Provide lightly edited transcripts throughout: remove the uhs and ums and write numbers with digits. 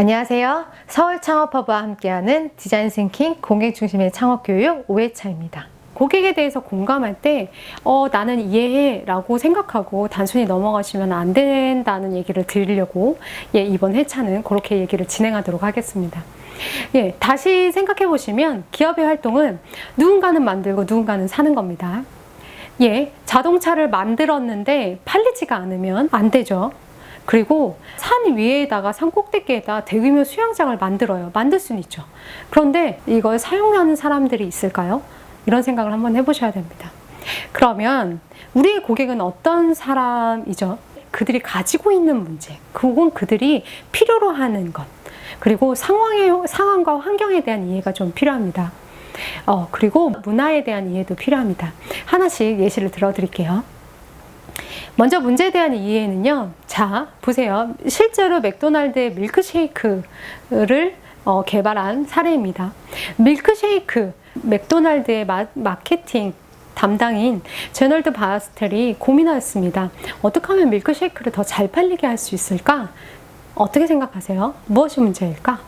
안녕하세요. 서울 창업허브와 함께하는 디자인 싱킹 고객 중심의 창업교육 5회차입니다. 고객에 대해서 공감할 때 나는 이해해 라고 생각하고 단순히 넘어가시면 안 된다는 얘기를 드리려고 이번 회차는 그렇게 얘기를 진행하도록 하겠습니다. 다시 생각해 보시면 기업의 활동은 누군가는 만들고 누군가는 사는 겁니다. 자동차를 만들었는데 팔리지가 않으면 안 되죠. 그리고 산 위에다가 산 꼭대기에다 대규모 수영장을 만들어요. 만들 수는 있죠. 그런데 이걸 사용하는 사람들이 있을까요? 이런 생각을 한번 해보셔야 됩니다. 그러면 우리의 고객은 어떤 사람이죠? 그들이 가지고 있는 문제, 그건 그들이 필요로 하는 것, 그리고 상황과 환경에 대한 이해가 좀 필요합니다. 그리고 문화에 대한 이해도 필요합니다. 하나씩 예시를 들어드릴게요. 먼저 문제에 대한 이해는요. 자, 보세요. 실제로 맥도날드의 밀크쉐이크를 개발한 사례입니다. 밀크쉐이크, 맥도날드의 마케팅 담당인 제널드 바스텔이 고민하였습니다. 어떻게 하면 밀크쉐이크를 더 잘 팔리게 할 수 있을까? 어떻게 생각하세요? 무엇이 문제일까?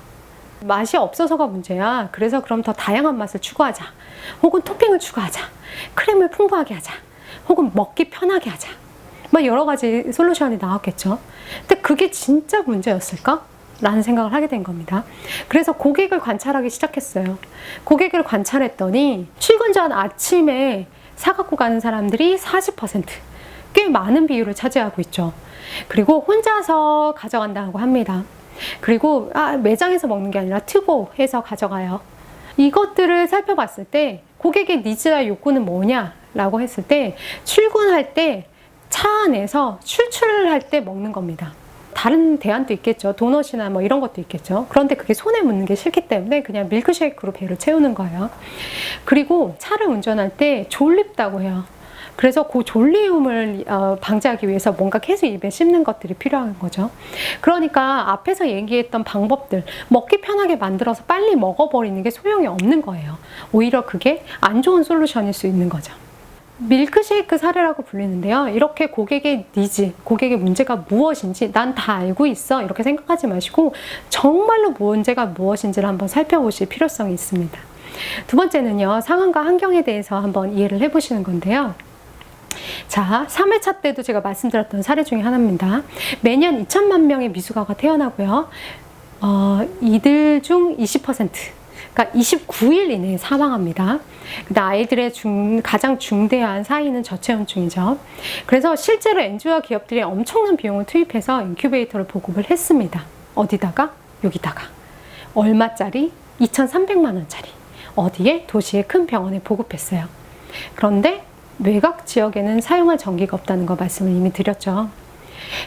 맛이 없어서가 문제야. 그래서 그럼 더 다양한 맛을 추구하자. 혹은 토핑을 추가하자. 크림을 풍부하게 하자. 혹은 먹기 편하게 하자. 여러 가지 솔루션이 나왔겠죠. 근데 그게 진짜 문제였을까? 라는 생각을 하게 된 겁니다. 그래서 고객을 관찰하기 시작했어요. 고객을 관찰했더니 출근 전 아침에 사갖고 가는 사람들이 40%, 꽤 많은 비율을 차지하고 있죠. 그리고 혼자서 가져간다고 합니다. 그리고 매장에서 먹는 게 아니라 투고해서 가져가요. 이것들을 살펴봤을 때 고객의 니즈와 욕구는 뭐냐라고 했을 때 출근할 때 차 안에서 출출할 때 먹는 겁니다. 다른 대안도 있겠죠. 도넛이나 이런 것도 있겠죠. 그런데 그게 손에 묻는 게 싫기 때문에 그냥 밀크쉐이크로 배를 채우는 거예요. 그리고 차를 운전할 때 졸립다고 해요. 그래서 그 졸리움을 방지하기 위해서 뭔가 계속 입에 씹는 것들이 필요한 거죠. 그러니까 앞에서 얘기했던 방법들, 먹기 편하게 만들어서 빨리 먹어버리는 게 소용이 없는 거예요. 오히려 그게 안 좋은 솔루션일 수 있는 거죠. 밀크쉐이크 사례라고 불리는데요. 이렇게 고객의 니즈, 고객의 문제가 무엇인지 난 다 알고 있어 이렇게 생각하지 마시고 정말로 문제가 무엇인지를 한번 살펴보실 필요성이 있습니다. 두 번째는요. 상황과 환경에 대해서 한번 이해를 해보시는 건데요. 자, 3회차 때도 제가 말씀드렸던 사례 중에 하나입니다. 매년 2천만 명의 미숙아가 태어나고요. 이들 중 20%, 그러니까 29일 이내에 사망합니다. 아이들의 가장 중대한 사인은 저체온증이죠. 그래서 실제로 NGO와 기업들이 엄청난 비용을 투입해서 인큐베이터를 보급을 했습니다. 어디다가? 여기다가. 얼마짜리? 2,300만 원짜리. 어디에? 도시의 큰 병원에 보급했어요. 그런데 외곽 지역에는 사용할 전기가 없다는 거 말씀을 이미 드렸죠.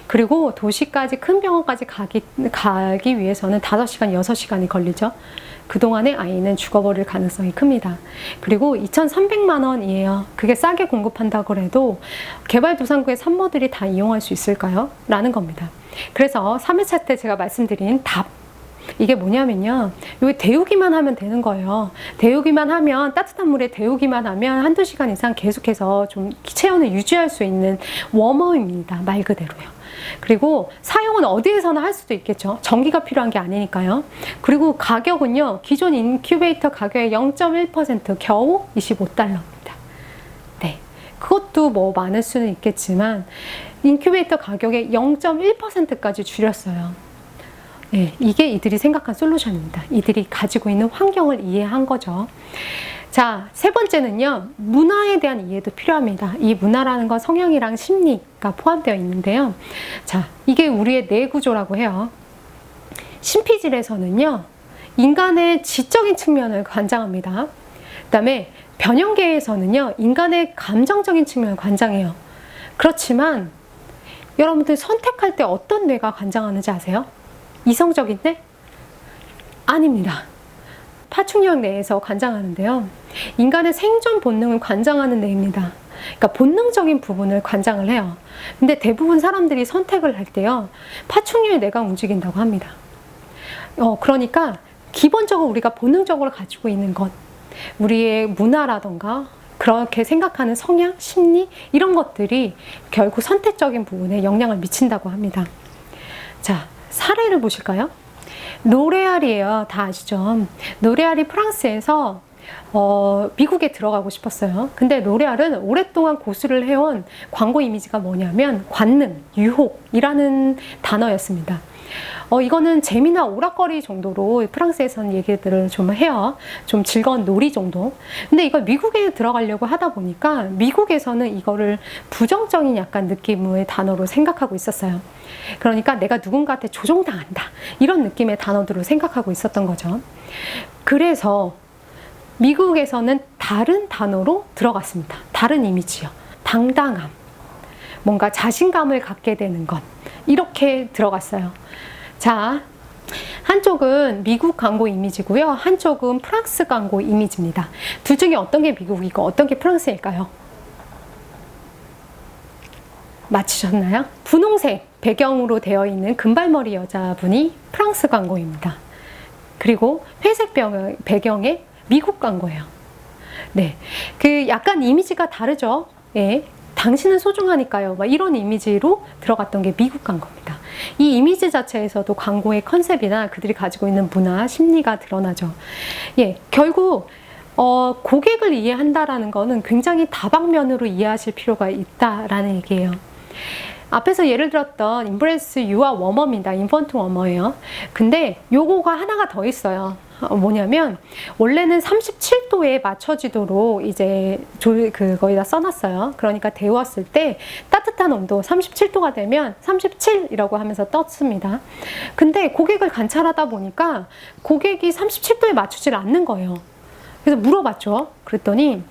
그리고 도시까지 큰 병원까지 가기 위해서는 5시간, 6시간이 걸리죠. 그동안에 아이는 죽어버릴 가능성이 큽니다. 그리고 2,300만 원이에요. 그게 싸게 공급한다고 해도 개발도상국의 산모들이 다 이용할 수 있을까요? 라는 겁니다. 그래서 3회차 때 제가 말씀드린 답, 이게 뭐냐면요. 여기 데우기만 하면 되는 거예요. 데우기만 하면, 따뜻한 물에 데우기만 하면 1~2시간 이상 계속해서 좀 체온을 유지할 수 있는 워머입니다. 말 그대로요. 그리고 사용은 어디에서나 할 수도 있겠죠. 전기가 필요한 게 아니니까요. 그리고 가격은요. 기존 인큐베이터 가격의 0.1% 겨우 $25입니다. 네. 그것도 많을 수는 있겠지만 인큐베이터 가격의 0.1%까지 줄였어요. 네, 이게 이들이 생각한 솔루션입니다. 이들이 가지고 있는 환경을 이해한 거죠. 자, 세 번째는요. 문화에 대한 이해도 필요합니다. 이 문화라는 건 성향이랑 심리가 포함되어 있는데요. 자, 이게 우리의 뇌 구조라고 해요. 신피질에서는요. 인간의 지적인 측면을 관장합니다. 그 다음에 변형계에서는요. 인간의 감정적인 측면을 관장해요. 그렇지만 여러분들 선택할 때 어떤 뇌가 관장하는지 아세요? 이성적인 뇌? 아닙니다. 파충력 뇌에서 관장하는데요. 인간의 생존 본능을 관장하는 뇌입니다. 그러니까 본능적인 부분을 관장을 해요. 근데 대부분 사람들이 선택을 할 때요. 파충류의 뇌가 움직인다고 합니다. 그러니까 기본적으로 우리가 본능적으로 가지고 있는 것, 우리의 문화라던가 그렇게 생각하는 성향, 심리 이런 것들이 결국 선택적인 부분에 영향을 미친다고 합니다. 자, 사례를 보실까요? 로레알이에요. 다 아시죠? 로레알이 프랑스에서 미국에 들어가고 싶었어요. 근데 로레알은 오랫동안 고수를 해온 광고 이미지가 뭐냐면 관능, 유혹이라는 단어였습니다. 이거는 재미나 오락거리 정도로 프랑스에서는 얘기들을 좀 해요. 좀 즐거운 놀이 정도. 근데 이걸 미국에 들어가려고 하다 보니까 미국에서는 이거를 부정적인 약간 느낌의 단어로 생각하고 있었어요. 그러니까 내가 누군가한테 조종당한다. 이런 느낌의 단어들로 생각하고 있었던 거죠. 그래서 미국에서는 다른 단어로 들어갔습니다. 다른 이미지요. 당당함. 뭔가 자신감을 갖게 되는 것. 이렇게 들어갔어요. 자, 한쪽은 미국 광고 이미지고요. 한쪽은 프랑스 광고 이미지입니다. 둘 중에 어떤 게 미국이고 어떤 게 프랑스일까요? 맞히셨나요? 분홍색 배경으로 되어 있는 금발머리 여자분이 프랑스 광고입니다. 그리고 회색 배경의 미국 광고예요. 네, 그 약간 이미지가 다르죠. 예. 당신은 소중하니까요. 막 이런 이미지로 들어갔던 게 미국 광고입니다. 이 이미지 자체에서도 광고의 컨셉이나 그들이 가지고 있는 문화, 심리가 드러나죠. 예, 결국 고객을 이해한다라는 거는 굉장히 다방면으로 이해하실 필요가 있다라는 얘기예요. 앞에서 예를 들었던 임프레스 유아 워머입니다. 인펀트 워머예요. 근데 요거가 하나가 더 있어요. 뭐냐면 원래는 37도에 맞춰지도록 이제 거기다 써놨어요. 그러니까 데웠을 때 따뜻한 온도 37도가 되면 37이라고 하면서 떴습니다. 근데 고객을 관찰하다 보니까 고객이 37도에 맞추질 않는 거예요. 그래서 물어봤죠. 그랬더니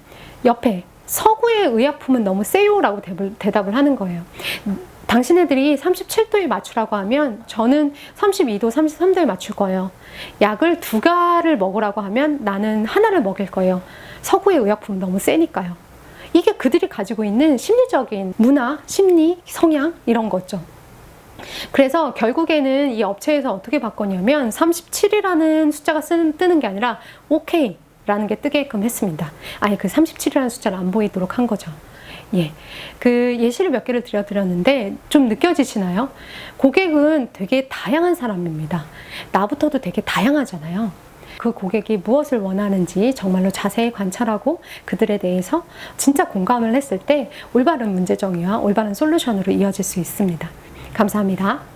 옆에 서구의 의약품은 너무 세요라고 대답을 하는 거예요. 당신네들이 37도에 맞추라고 하면 저는 32도, 33도에 맞출 거예요. 약을 2가를 먹으라고 하면 나는 하나를 먹일 거예요. 서구의 의약품은 너무 세니까요. 이게 그들이 가지고 있는 심리적인 문화, 심리, 성향 이런 거죠. 그래서 결국에는 이 업체에서 어떻게 바꿨냐면 37이라는 숫자가 뜨는 게 아니라 오케이 라는 게 뜨게끔 했습니다. 아예 그 37이라는 숫자를 안 보이도록 한 거죠. 예, 그 예시를 몇 개를 드렸는데 좀 느껴지시나요? 고객은 되게 다양한 사람입니다. 나부터도 되게 다양하잖아요. 그 고객이 무엇을 원하는지 정말로 자세히 관찰하고 그들에 대해서 진짜 공감을 했을 때 올바른 문제 정의와 올바른 솔루션으로 이어질 수 있습니다. 감사합니다.